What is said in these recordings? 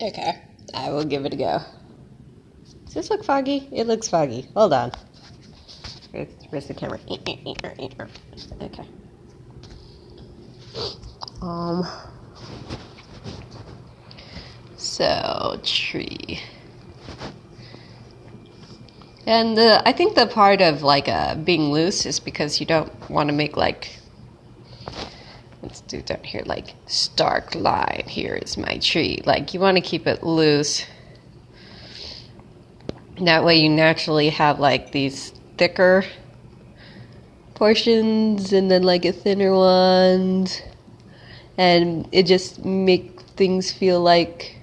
Okay, I will give it a go. Does this look foggy? It looks foggy. Hold on. Where's the camera? Okay. So, tree. And I think the part of like being loose is because you don't want to make like, let's do down here, like stark line. Here is my tree. Like you want to keep it loose. That way you naturally have like these thicker portions and then like a thinner ones. And it just makes things feel like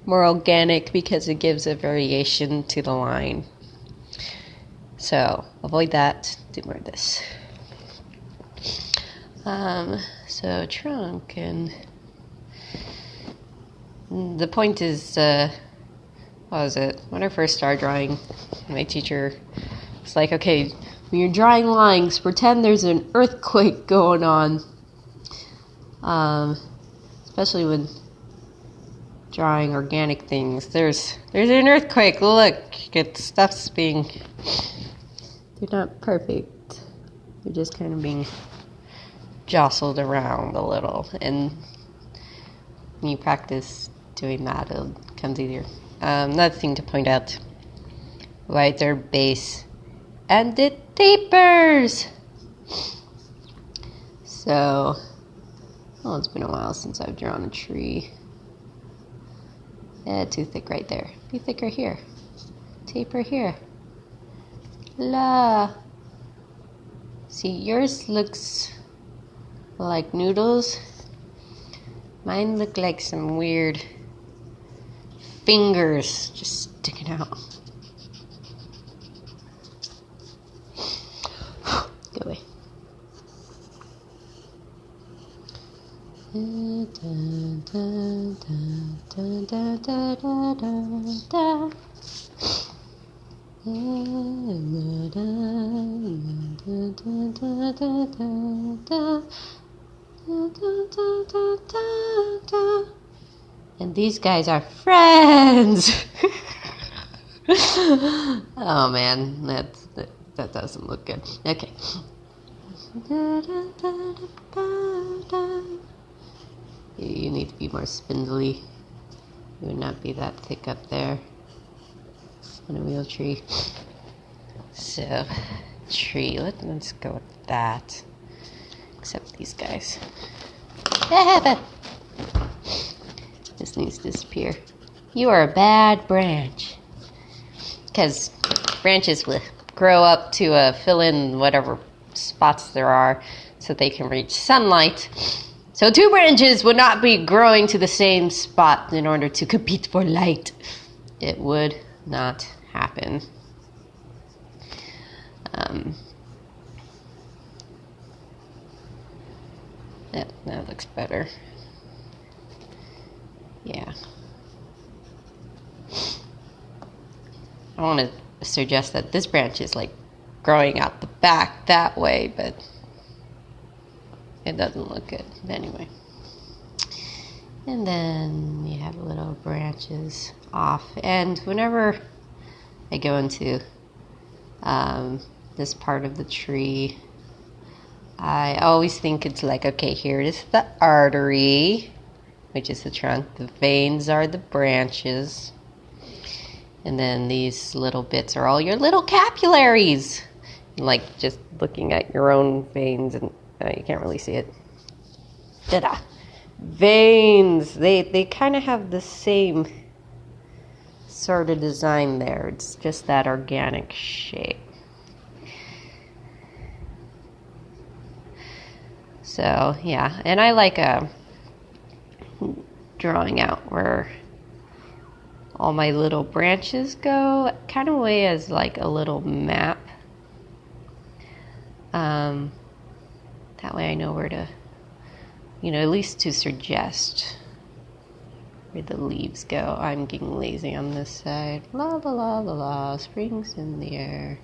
more organic because it gives a variation to the line. So avoid that, do more of this. So trunk, and the point is, what was it? When I first started drawing, my teacher was like, okay, when you're drawing lines, pretend there's an earthquake going on. Especially when drawing organic things. There's an earthquake. Look, stuff's being. They're not perfect. They're just kind of being jostled around a little. And when you practice doing that, it becomes easier. Another thing to point out: right there, base, and it tapers. So, well, it's been a while since I've drawn a tree. Yeah, too thick right there. Be thicker here. Taper here. La. See, yours looks like noodles. Mine look like some weird fingers just sticking out. Go away. And these guys are friends. Oh man, that doesn't look good. Okay. You need to be more spindly. You would not be that thick up there on a real tree. So, tree. Let's go with that. Except these guys. This needs to disappear. You are a bad branch. Because branches will grow up to fill in whatever spots there are so they can reach sunlight. So 2 branches would not be growing to the same spot in order to compete for light. It would not happen. Yeah, that looks better. Yeah. I want to suggest that this branch is like growing out the back that way, but it doesn't look good anyway. And then you have little branches off. And whenever I go into this part of the tree, I always think it's like, okay, here is the artery, which is the trunk. The veins are the branches. And then these little bits are all your little capillaries. Like just looking at your own veins, and you can't really see it. Ta-da! Veins. They kind of have the same sort of design there. It's just that organic shape. So yeah, and I like drawing out where all my little branches go, kind of way as like a little map. That way I know where to, at least to suggest where the leaves go. I'm getting lazy on this side. La la la la la, spring's in the air.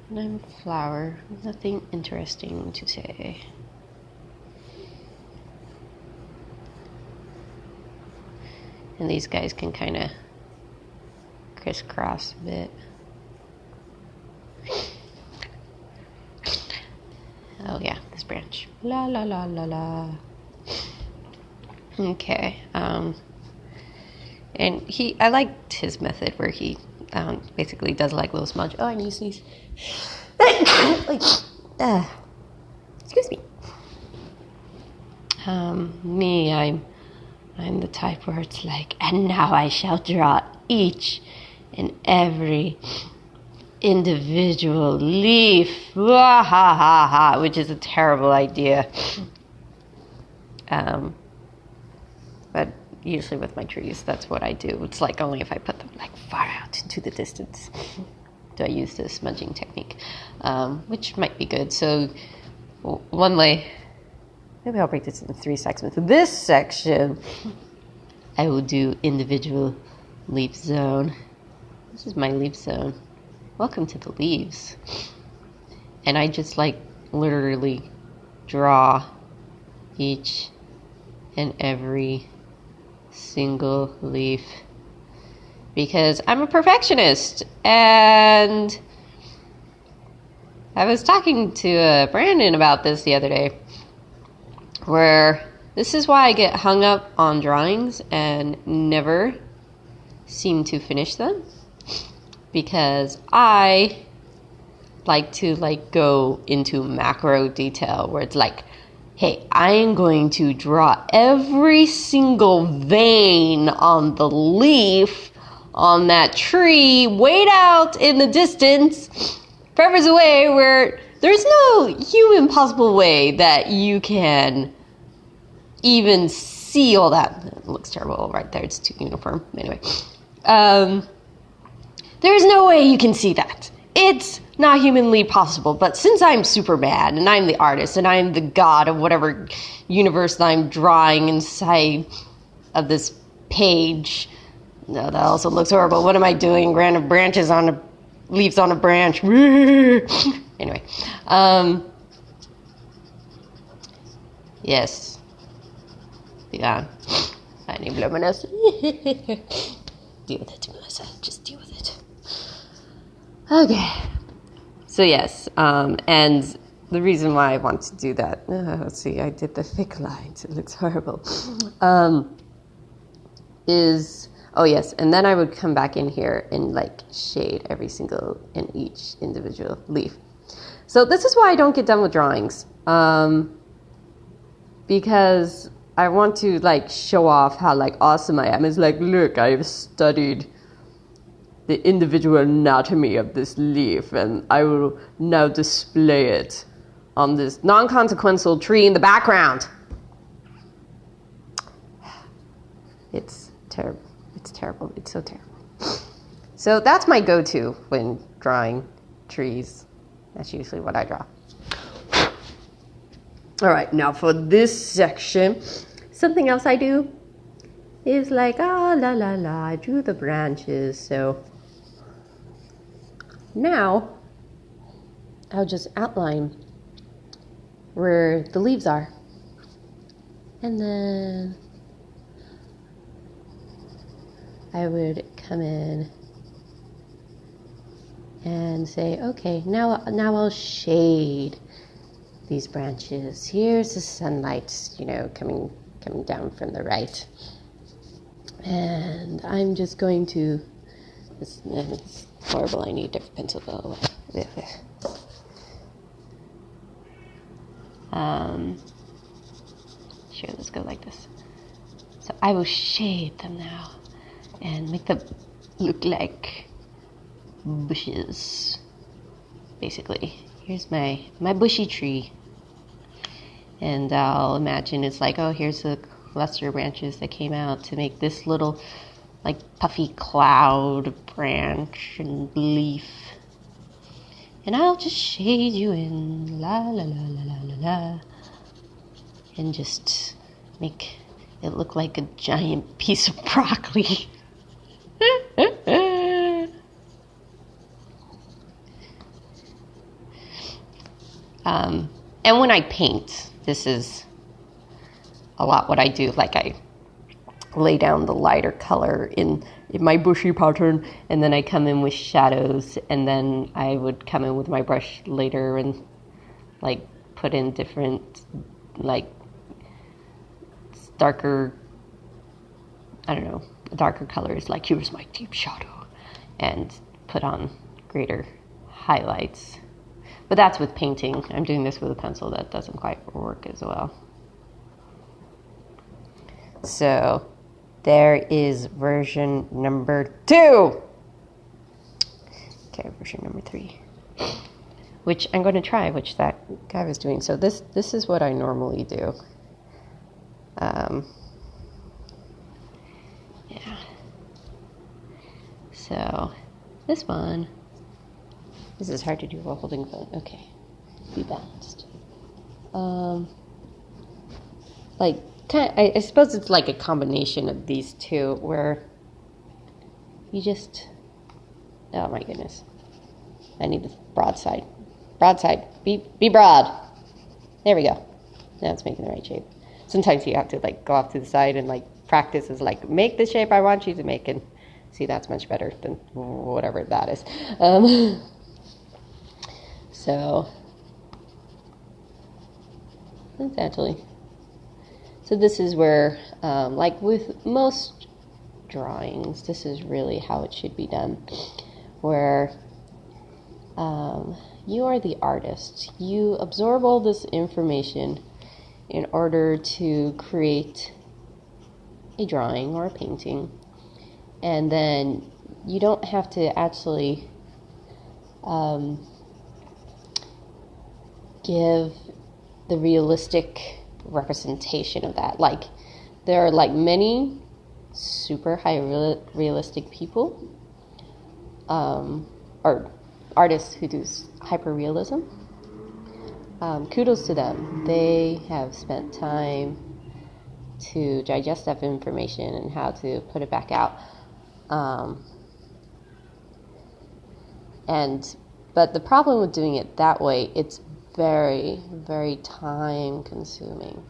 And I'm a flower, nothing interesting to say. And these guys can kind of crisscross a bit. Oh yeah, this branch. La la la la la. Okay. And I liked his method where he basically does like little smudge. Oh, I need to sneeze. Excuse me. I'm the type where it's like, and now I shall draw each and every individual leaf. Wah, ha, ha, ha, which is a terrible idea. But usually with my trees, that's what I do. It's like only if I put them like far out into the distance do I use the smudging technique, which might be good. So one way, maybe I'll break this into 3 segments. This section, I will do individual leaf zone. This is my leaf zone. Welcome to the leaves. And I just like literally draw each and every single leaf because I'm a perfectionist. And I was talking to Brandon about this the other day, where this is why I get hung up on drawings and never seem to finish them, because I like to go into macro detail where it's like, hey, I am going to draw every single vein on the leaf on that tree way out in the distance, forever away, where there's no human possible way that you can even see all that. It looks terrible right there. It's too uniform. Anyway, there's no way you can see that. It's not humanly possible. But since I'm Superman and I'm the artist and I'm the god of whatever universe that I'm drawing inside of this page, no, that also looks horrible. What am I doing? Random branches on a leaves on a branch. Anyway, yes. Yeah, I need luminous. Deal with it, Melissa. Just deal with it. Okay. So yes, and the reason why I want to do that, let's see, I did the thick lines. It looks horrible. Is, oh yes, and then I would come back in here and shade every single and each individual leaf. So this is why I don't get done with drawings, because I want to show off how awesome I am. It's like, look, I've studied the individual anatomy of this leaf, and I will now display it on this non-consequential tree in the background. It's terrible. It's terrible. It's so terrible. So that's my go-to when drawing trees. That's usually what I draw. All right, now for this section, something else I do is I drew the branches. So now I'll just outline where the leaves are. And then I would come in and say, okay, now I'll shade these branches. Here's the sunlight, coming down from the right. And I'm just going to, it's horrible, I need a different pencil though. Sure, let's go like this. So I will shade them now and make them look like bushes, basically. Here's my bushy tree, and I'll imagine it's here's the cluster of branches that came out to make this little puffy cloud branch and leaf, and I'll just shade you in, la la la la la la la, and just make it look like a giant piece of broccoli. And when I paint, this is a lot what I do. lay down the lighter color in my bushy pattern, and then I come in with shadows, and then I would come in with my brush later and like put in different like darker, I don't know, darker colors, like here's my deep shadow, and put on greater highlights. But that's with painting. I'm doing this with a pencil. That doesn't quite work as well. So there is version number 2. Okay, version number 3, which I'm going to try, which that guy was doing. So this is what I normally do. Yeah. So this one, this is hard to do while holding the phone. Okay, be balanced. Like, I suppose it's like a combination of these two, where you just, oh my goodness, I need the broadside. Broadside, be broad. There we go. Now it's making the right shape. Sometimes you have to like go off to the side and like practice is like, make the shape I want you to make, and see, that's much better than whatever that is. So exactly. So this is where, like with most drawings, this is really how it should be done, where you are the artist. You absorb all this information in order to create a drawing or a painting, and then you don't have to actually give the realistic representation of that. Like, there are like many super high realistic people, or artists who do hyperrealism. Kudos to them. They have spent time to digest that information and how to put it back out. But the problem with doing it that way, it's very, very time consuming.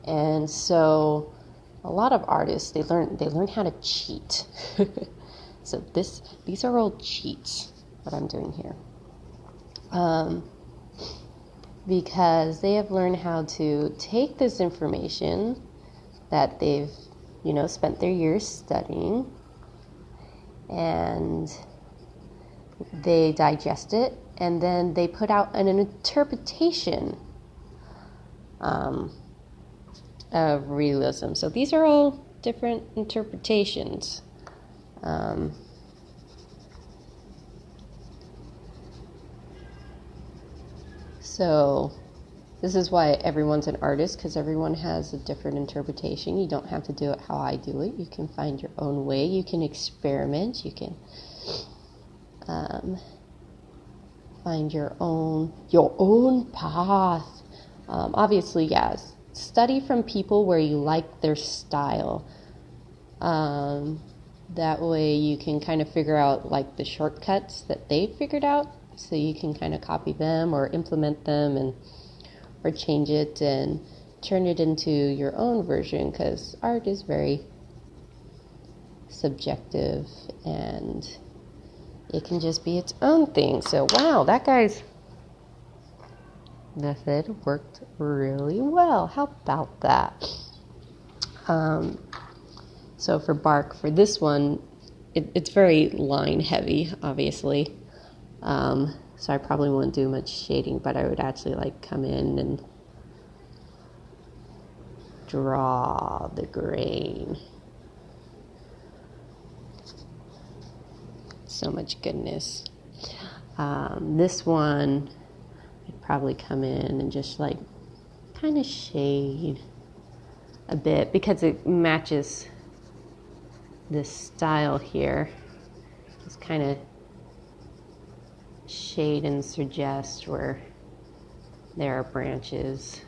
And so a lot of artists, they learn how to cheat. So these are all cheats, what I'm doing here. Because they have learned how to take this information that they've, spent their years studying, and they digest it, and then they put out an interpretation of realism. So these are all different interpretations. So this is why everyone's an artist, because everyone has a different interpretation. You don't have to do it how I do it. You can find your own way. You can experiment. You can find your own path. Obviously, yes. Study from people where you like their style. That way you can kind of figure out like the shortcuts that they figured out, so you can kind of copy them or implement them or change it and turn it into your own version, because art is very subjective and it can just be its own thing. So wow, that guy's method worked really well. How about that? So for bark, for this one, it's very line heavy, obviously. So I probably wouldn't do much shading, but I would actually like come in and draw the grain. So much goodness. This one, I'd probably come in and just like kind of shade a bit, because it matches this style here. Just kind of shade and suggest where there are branches,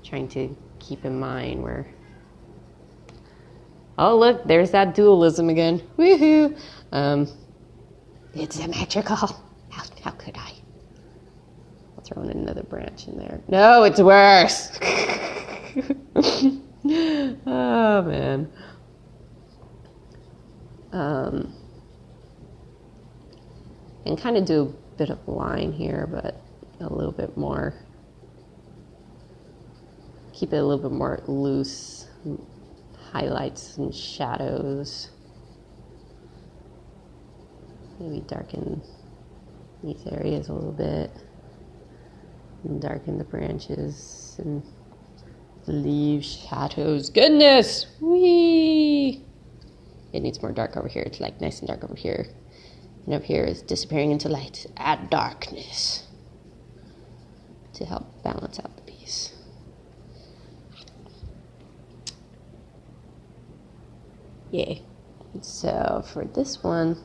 trying to keep in mind where, oh look, there's that dualism again. Woohoo! It's symmetrical. How could I? I'll throw in another branch in there. No, it's worse. Oh, man. And kind of do a bit of line here, but a little bit more. Keep it a little bit more loose. Highlights and shadows. Maybe darken these areas a little bit. And darken the branches and the leaves, shadows. Goodness! Whee! It needs more dark over here. It's like nice and dark over here. And up here is disappearing into light. Add darkness to help balance out the piece. Yay. So for this one,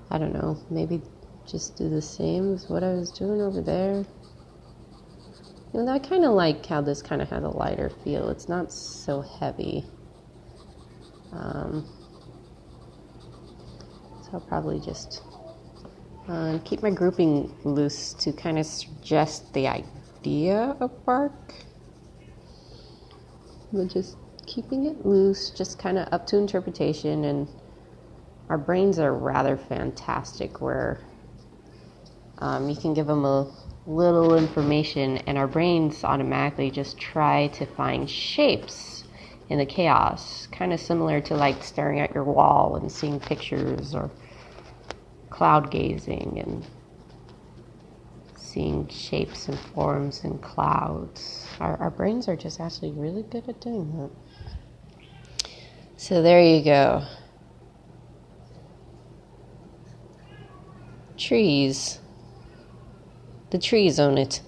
I don't know, maybe just do the same as what I was doing over there. And I kind of like how this kind of has a lighter feel. It's not so heavy. So I'll probably just keep my grouping loose to kind of suggest the idea of bark. But just keeping it loose, just kind of up to interpretation. And our brains are rather fantastic where you can give them a little information and our brains automatically just try to find shapes in the chaos, kind of similar to like staring at your wall and seeing pictures, or cloud gazing and seeing shapes and forms in clouds. Our brains are just actually really good at doing that. So there you go. Trees. The trees own it.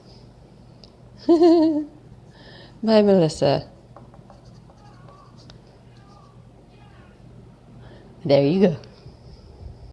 Bye, Melissa. There you go.